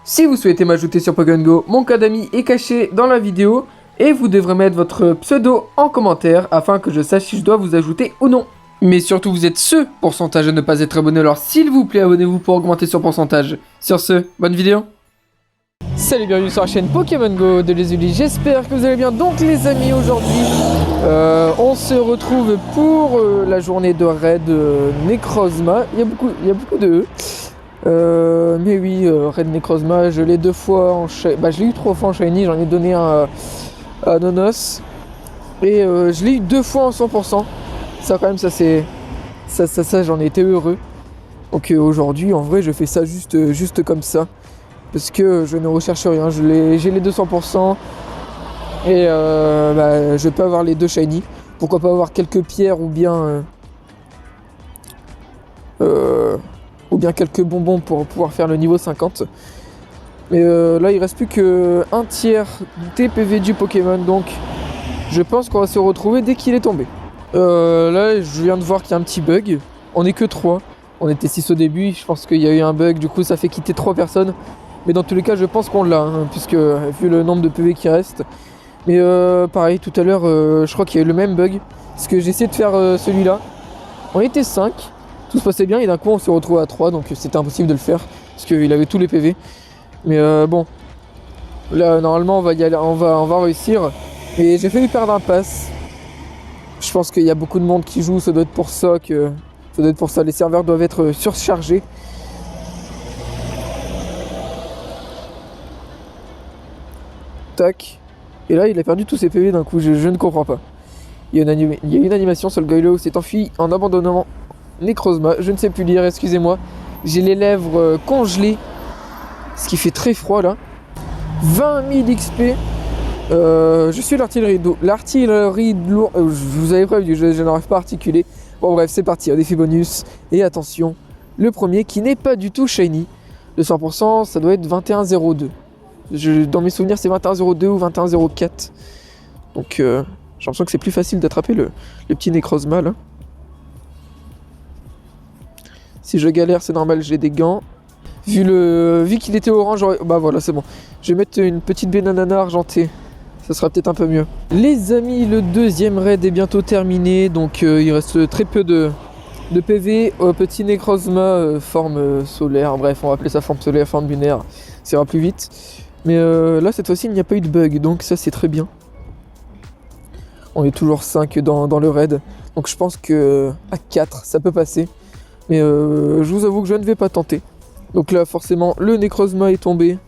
Si vous souhaitez m'ajouter sur Pokémon Go, mon code ami est caché dans la vidéo et vous devrez mettre votre pseudo en commentaire afin que je sache si je dois vous ajouter ou non. Mais surtout, vous êtes ce pourcentage à ne pas être abonné, alors s'il vous plaît, abonnez-vous pour augmenter son pourcentage. Sur ce, bonne vidéo. Salut, bienvenue sur la chaîne Pokémon Go de Lesuli, j'espère que vous allez bien. Donc les amis, aujourd'hui, on se retrouve pour la journée de raid Necrozma. Il y a beaucoup de E. Mais oui, raid Necrozma, je l'ai 2 fois en shiny. Bah, je l'ai eu 3 fois en shiny, j'en ai donné un à Nonos. Et je l'ai eu 2 fois en 100%. Ça quand même, ça j'en ai été heureux. Donc aujourd'hui, en vrai, je fais ça juste comme ça. Parce que je ne recherche rien, j'ai les 200%. Et je peux avoir les 2 shiny. Pourquoi pas avoir quelques pierres ou bien quelques bonbons pour pouvoir faire le niveau 50. Mais là il reste plus que 1/3 des PV du Pokémon, donc je pense qu'on va se retrouver dès qu'il est tombé. Là je viens de voir qu'il y a un petit bug. On est que 3. On était 6 au début, je pense qu'il y a eu un bug, du coup ça fait quitter 3 personnes. Mais dans tous les cas je pense qu'on l'a, puisque vu le nombre de PV qui reste. Mais pareil, tout à l'heure, je crois qu'il y a eu le même bug. Parce que j'ai essayé de faire celui-là. On était 5, tout se passait bien, et d'un coup on se retrouve à 3, donc c'était impossible de le faire. Parce qu'il avait tous les PV. Mais bon, là normalement on va y aller, on va réussir. Et j'ai failli perdre un pass. Je pense qu'il y a beaucoup de monde qui joue, ça doit être pour ça que... Ça doit être pour ça, les serveurs doivent être surchargés. Tac. Et là il a perdu tous ses PV d'un coup, je ne comprends pas. Il y a une animation sur le Goylo s'est enfui en abandonnant Necrozma. Je ne sais plus lire, excusez-moi. J'ai les lèvres congelées. Ce qui fait très froid là. 20 000 XP. Je suis l'artillerie d'eau. L'artillerie de lourd. Je vous avais prévenu, je n'arrive pas à articuler. Bon bref, c'est parti, un défi bonus. Et attention, le premier qui n'est pas du tout shiny. Le 100%, ça doit être 21,02. Dans mes souvenirs, c'est 21,02 ou 21,04. Donc, j'ai l'impression que c'est plus facile d'attraper le petit Necrozma là. Si je galère, c'est normal, j'ai des gants. Vu qu'il était orange, bah voilà, c'est bon. Je vais mettre une petite banana argentée. Ça sera peut-être un peu mieux. Les amis, le deuxième raid est bientôt terminé. Donc, il reste très peu de PV. Petit Necrozma, forme solaire. Bref, on va appeler ça forme solaire, forme lunaire. Ça ira plus vite. Mais là, cette fois-ci, il n'y a pas eu de bug. Donc, ça, c'est très bien. On est toujours 5 dans le raid. Donc, je pense que à 4, ça peut passer. Mais je vous avoue que je ne vais pas tenter. Donc là, forcément, le Necrozma est tombé.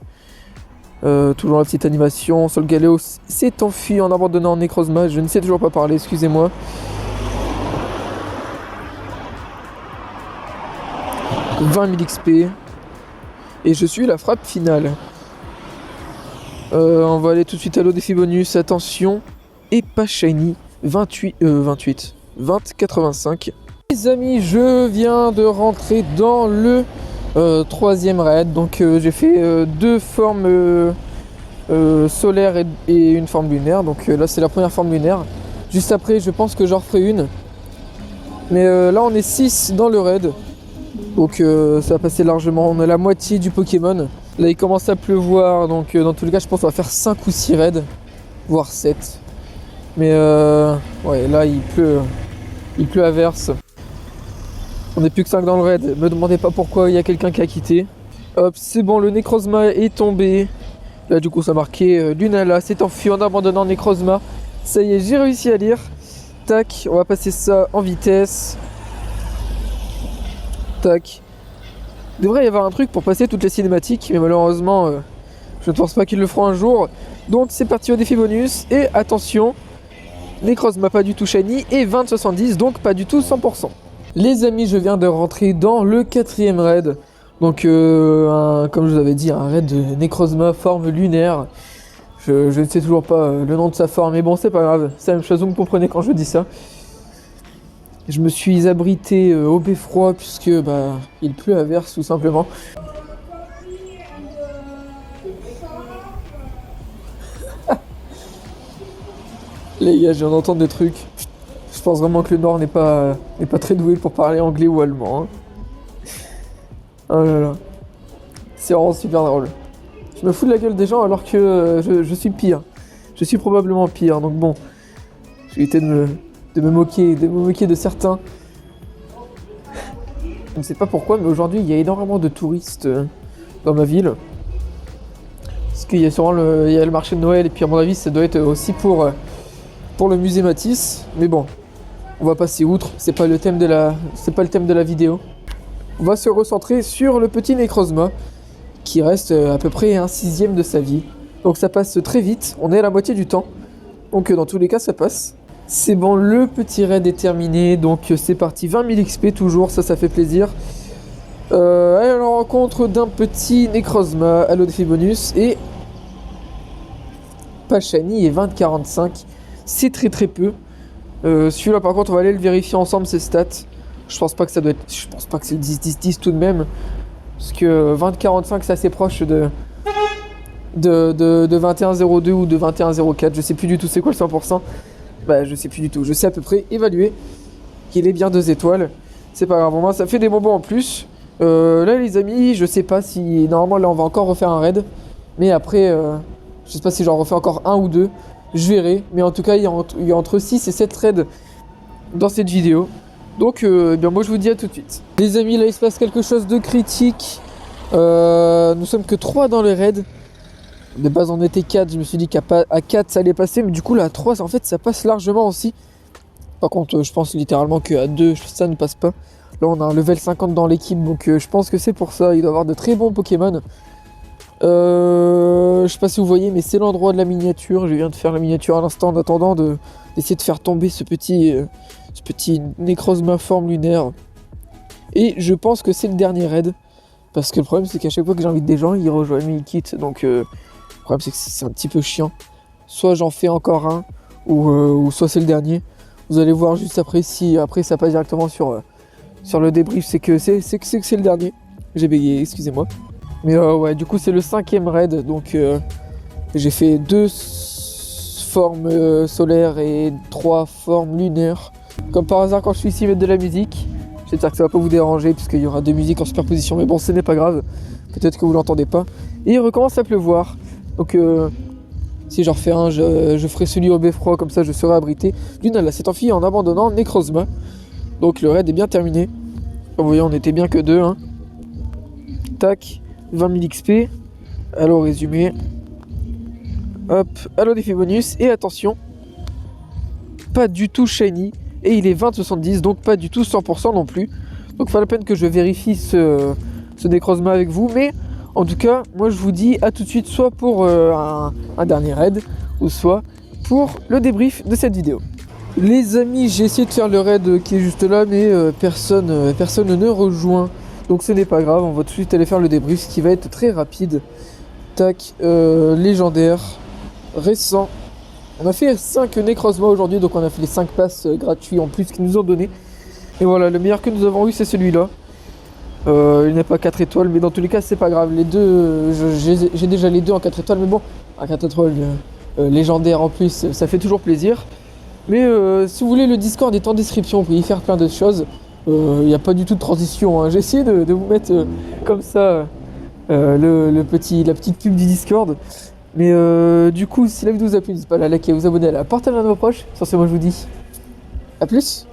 Toujours la petite animation. Solgaleo s'est enfui en abandonnant Necrozma. Je ne sais toujours pas parler, excusez-moi. « 20 000 XP. Et je suis la frappe finale. On va aller tout de suite à l'eau défi bonus. Attention. Et pas shiny. 20,85. Les amis, je viens de rentrer dans le 3e raid. Donc j'ai fait 2 formes solaires et une forme lunaire. Donc là c'est la première forme lunaire. Juste après je pense que j'en referai une. Mais là on est 6 dans le raid. Donc ça va passer largement. On a la moitié du Pokémon. Là il commence à pleuvoir. Donc dans tous les cas je pense qu'on va faire 5 ou 6 raids. Voire 7. Mais ouais, là il pleut à verse. On n'est plus que 5 dans le raid. Me demandez pas pourquoi il y a quelqu'un qui a quitté. Hop, c'est bon, le Necrozma est tombé. Là du coup ça marquait Lunala s'est enfui en abandonnant Necrozma. Ça y est, j'ai réussi à lire. Tac, on va passer ça en vitesse. Tac. Il devrait y avoir un truc pour passer toutes les cinématiques, mais malheureusement je ne pense pas qu'ils le feront un jour. Donc c'est parti au défi bonus. Et attention, Necrozma pas du tout shiny et 20,70, donc pas du tout 100%. Les amis, je viens de rentrer dans le 4e raid. Donc comme je vous avais dit, un raid de Necrozma forme lunaire. Je ne sais toujours pas le nom de sa forme, mais bon c'est pas grave. C'est la même chose, vous me comprenez quand je dis ça. Je me suis abrité au beffroi puisque il pleut à verse tout simplement. Les gars, je viens d'entendre des trucs. Je pense vraiment que le Nord n'est pas très doué pour parler anglais ou allemand. Hein. Oh là là. C'est vraiment super drôle. Je me fous de la gueule des gens alors que je suis pire. Je suis probablement pire, donc bon. Je vais éviter de me moquer de certains. Je ne sais pas pourquoi, mais aujourd'hui, il y a énormément de touristes dans ma ville. Parce qu'il y a sûrement il y a le marché de Noël, et puis à mon avis, ça doit être aussi pour le musée Matisse. Mais bon, on va passer outre, c'est pas le thème de la vidéo. On va se recentrer sur le petit Necrozma, qui reste à peu près 1/6 de sa vie. Donc ça passe très vite, on est à la moitié du temps. Donc dans tous les cas, ça passe. C'est bon, le petit raid est terminé, donc c'est parti, 20 000 XP toujours, ça fait plaisir. À la rencontre d'un petit Necrozma, Halo défi bonus, et Pachani et 20-45, c'est très peu. Celui-là par contre, on va aller le vérifier ensemble, ses stats. Je pense pas que c'est le 10-10-10 tout de même, parce que 20-45 c'est assez proche de 21-02 ou de 21-04, je sais plus du tout c'est quoi le 100%. Bah je sais plus du tout, je sais à peu près évaluer qu'il est bien 2 étoiles. C'est pas grave, moi ça fait des bonbons en plus. Là les amis, je sais pas si... Normalement là on va encore refaire un raid. Mais après, je sais pas si j'en refais encore un ou deux. Je verrai, mais en tout cas il y a entre 6 et 7 raids dans cette vidéo. Donc bien moi je vous dis à tout de suite. Les amis, là il se passe quelque chose de critique. Nous sommes que 3 dans les raids. De base on était 4, je me suis dit qu'à 4 ça allait passer, mais du coup là à 3 en fait ça passe largement aussi. Par contre je pense littéralement qu'à 2 ça ne passe pas. Là on a un level 50 dans l'équipe, donc je pense que c'est pour ça, il doit y avoir de très bons Pokémon. Je sais pas si vous voyez, mais c'est l'endroit de la miniature, je viens de faire la miniature à l'instant en attendant d'essayer de faire tomber ce petit Necrozma forme lunaire. Et je pense que c'est le dernier raid, parce que le problème c'est qu'à chaque fois que j'invite des gens, ils rejoignent mes kits, donc... Le problème c'est que c'est un petit peu chiant. Soit j'en fais encore un, ou soit c'est le dernier. Vous allez voir juste après, si après ça passe directement sur le débrief, c'est que c'est le dernier. J'ai bégayé, excusez-moi. Mais ouais, du coup c'est le 5e raid, donc j'ai fait 2 formes solaires et 3 formes lunaires. Comme par hasard quand je suis ici mettre de la musique. J'espère que ça va pas vous déranger puisqu'il y aura 2 musiques en superposition, mais bon ce n'est pas grave. Peut-être que vous l'entendez pas. Et il recommence à pleuvoir. Donc si j'en refais un, je ferai celui au beffroi, comme ça je serai abrité. Luna là s'est enfuie en abandonnant Necrozma. Donc le raid est bien terminé. Vous voyez, on était bien que 2. Hein. Tac, 20 000 XP. Allo résumé. Hop, allo défi bonus. Et attention, pas du tout shiny. Et il est 20-70, donc pas du tout 100% non plus. Donc pas la peine que je vérifie ce Necrozma avec vous, mais... En tout cas, moi je vous dis à tout de suite, soit pour un dernier raid, ou soit pour le débrief de cette vidéo. Les amis, j'ai essayé de faire le raid qui est juste là, mais personne ne rejoint. Donc ce n'est pas grave, on va tout de suite aller faire le débrief, ce qui va être très rapide. Tac, légendaire, récent. On a fait 5 Necrozma aujourd'hui, donc on a fait les 5 passes gratuits en plus qu'ils nous ont donné. Et voilà, le meilleur que nous avons eu, c'est celui-là. Il n'est pas 4 étoiles, mais dans tous les cas c'est pas grave. Les deux, j'ai déjà les deux en 4 étoiles, mais bon, à 4 étoiles légendaire en plus, ça fait toujours plaisir. Mais si vous voulez, le Discord est en description, vous pouvez y faire plein de choses. Il n'y a pas du tout de transition, hein. J'ai essayé de vous mettre comme ça la petite pub du Discord. Mais du coup, si la vidéo vous a plu, n'hésitez pas à la liker et à vous abonner, à la partager à vos proches. Sur ce, moi je vous dis à plus.